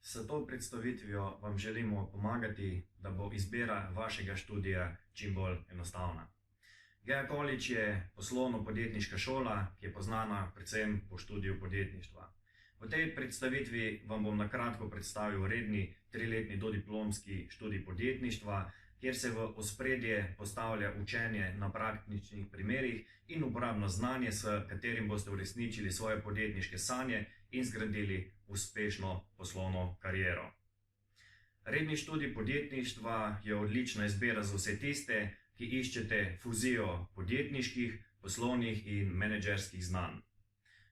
S to predstavitvijo vam želimo pomagati, da bo izbira vašega študija čim bolj enostavna. GEA College je poslovno-podjetniška šola, ki je poznana predvsem po študiju podjetništva. V tej predstavitvi vam bom na kratko predstavil redni 3-letni dodiplomski študij podjetništva, kjer se v ospredje postavlja učenje na praktičnih primerih in uporabno znanje, s katerim boste uresničili svoje podjetniške sanje in zgradili uspešno poslovno kariero. Redni študij podjetništva je odlična izbira za vse tiste, ki iščete fuzijo podjetniških, poslovnih in menedžerskih znanj.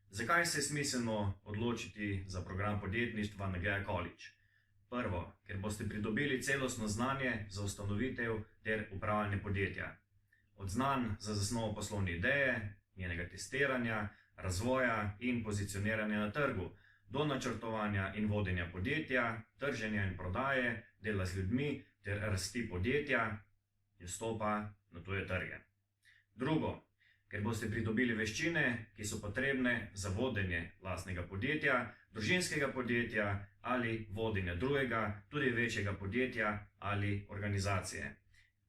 Zakaj se je smiselno odločiti za program podjetništva na GEA College? Prvo, ker boste pridobili celostno znanje za ustanovitev ter upravljanje podjetja. Od znanj za zasnovo poslovne ideje, njenega testiranja, razvoja in pozicioniranja na trgu, do načrtovanja in vodenja podjetja, trženja in prodaje, dela z ljudmi ter rasti podjetja in vstopa na tuje trge. Drugo, ker boste pridobili veščine, ki so potrebne za vodenje lastnega podjetja, družinskega podjetja ali vodenja drugega, tudi večjega podjetja ali organizacije.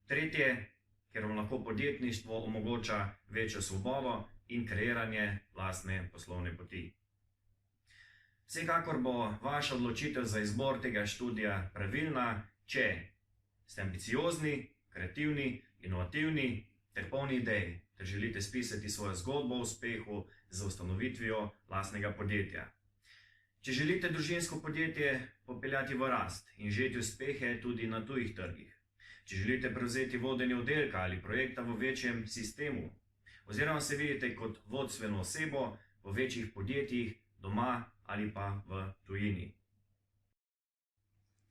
Tretje, ker vam lahko podjetništvo omogoča večjo svobodo in kreiranje lastne poslovne poti. Vsekakor bo vaša odločitev za izbor tega študija pravilna, če ste ambiciozni, kreativni, inovativni ter polni idej, ter želite spisati svojo zgodbo o uspehu za ustanovitvijo lastnega podjetja. Če želite družinsko podjetje popeljati v rast in žeti uspehe tudi na tujih trgih. Če želite prevzeti vodenje oddelka ali projekta v večjem sistemu, oziroma se vidite kot vodstveno osebo v večjih podjetjih, doma ali pa v tujini.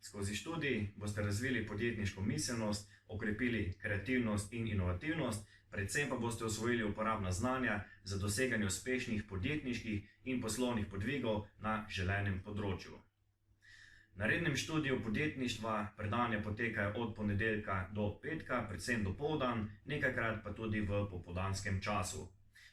Skozi študij boste razvili podjetniško miselnost, okrepili kreativnost in inovativnost, predvsem pa boste osvojili uporabna znanja za doseganje uspešnih podjetniških in poslovnih podvigov na želenem področju. Na rednem študiju podjetništva predavanja potekajo od ponedeljka do petka, predvsem dopoldan, nekajkrat pa tudi v popoldanskem času.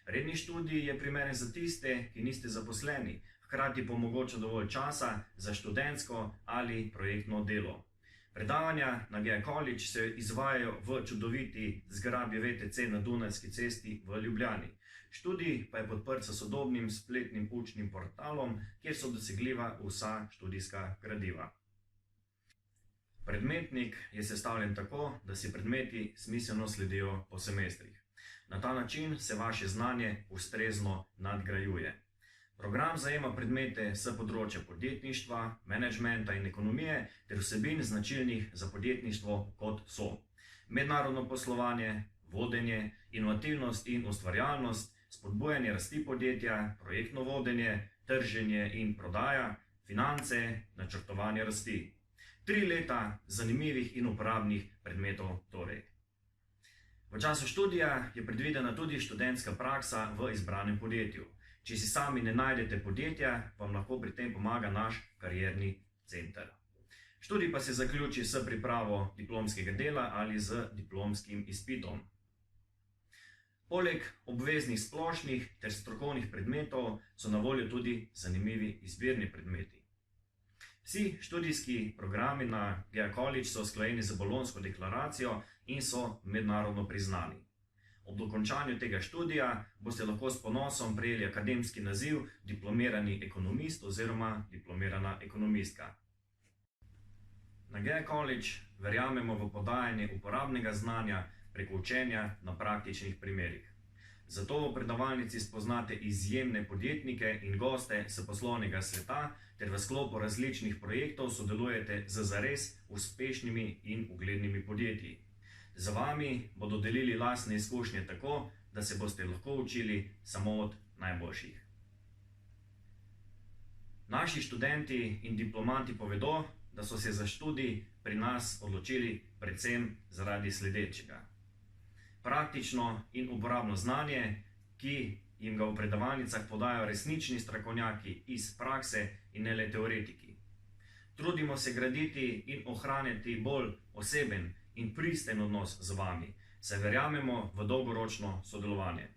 Redni študij je primeren za tiste, ki niste zaposleni, hkrati pa omogoča dovolj časa za študentsko ali projektno delo. Predavanja na GEA College se izvajajo v čudoviti zgradbi VTC na Dunajski cesti v Ljubljani. Študij pa je podprt s sodobnim spletnim učnim portalom, kjer so dosegljiva vsa študijska gradiva. Predmetnik je sestavljen tako, da si predmeti smiselno sledijo po semestrih. Na ta način se vaše znanje ustrezno nadgrajuje. Program zajema predmete s področja podjetništva, menedžmenta in ekonomije ter vsebin značilnih za podjetništvo, kot so mednarodno poslovanje, vodenje, inovativnost in ustvarjalnost, spodbujanje rasti podjetja, projektno vodenje, trženje in prodaja, finance, načrtovanje rasti. 3 leta zanimivih in uporabnih predmetov torej. V času študija je predvidena tudi študentska praksa v izbranem podjetju. Če si sami ne najdete podjetja, vam lahko pri tem pomaga naš karierni center. Študij pa se zaključi s pripravo diplomskega dela ali z diplomskim izpitom. Poleg obveznih splošnih ter strokovnih predmetov so na voljo tudi zanimivi izbirni predmeti. Vsi študijski programi na GEA College so usklajeni z Bolonjsko deklaracijo in so mednarodno priznani. Ob dokončanju tega študija boste lahko s ponosom prejeli akademski naziv diplomirani ekonomist oziroma diplomirana ekonomistka. Na GEA College verjamemo v podajanje uporabnega znanja preko učenja na praktičnih primerih. Zato v predavalnici spoznate izjemne podjetnike in goste s poslovnega sveta ter v sklopu različnih projektov sodelujete z zares uspešnimi in uglednimi podjetji. Za vami bodo delili lastne izkušnje tako, da se boste lahko učili samo od najboljših. Naši študenti in diplomanti povedo, da so se za študij pri nas odločili predvsem zaradi sledečega. Praktično in uporabno znanje, ki jim ga v predavalnicah podajo resnični strokovnjaki iz prakse in ne le teoretiki. Trudimo se graditi in ohranjati bolj oseben in pristen odnos z vami, saj verjamemo v dolgoročno sodelovanje.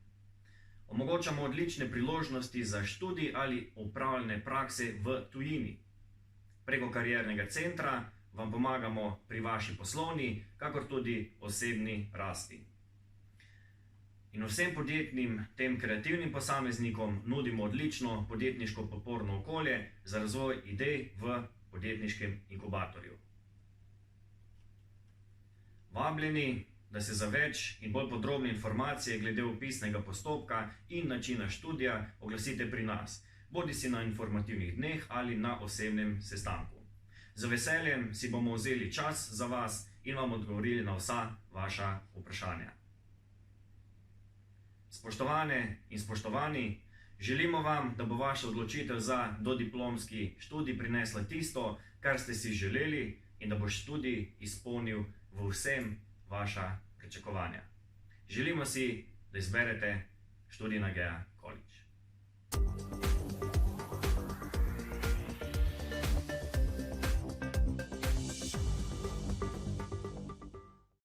Omogočamo odlične priložnosti za študij ali upravljanje prakse v tujini. Preko kariernega centra vam pomagamo pri vaši poslovni, kakor tudi osebni rasti. In vsem podjetnim, tem kreativnim posameznikom nudimo odlično podjetniško podporno okolje za razvoj idej v podjetniškem inkubatorju. Vabljeni, da se za več in bolj podrobne informacije glede vpisnega postopka in načina študija oglasite pri nas, bodisi na informativnih dneh ali na osebnem sestanku. Z veseljem si bomo vzeli čas za vas in vam odgovorili na vsa vaša vprašanja. Spoštovane in spoštovani, želimo vam, da bo vaša odločitev za dodiplomski študij prinesla tisto, kar ste si želeli, in da bo študij izpolnil v vsem vaša pričakovanja. Želimo si, da izberete študij na GEA College.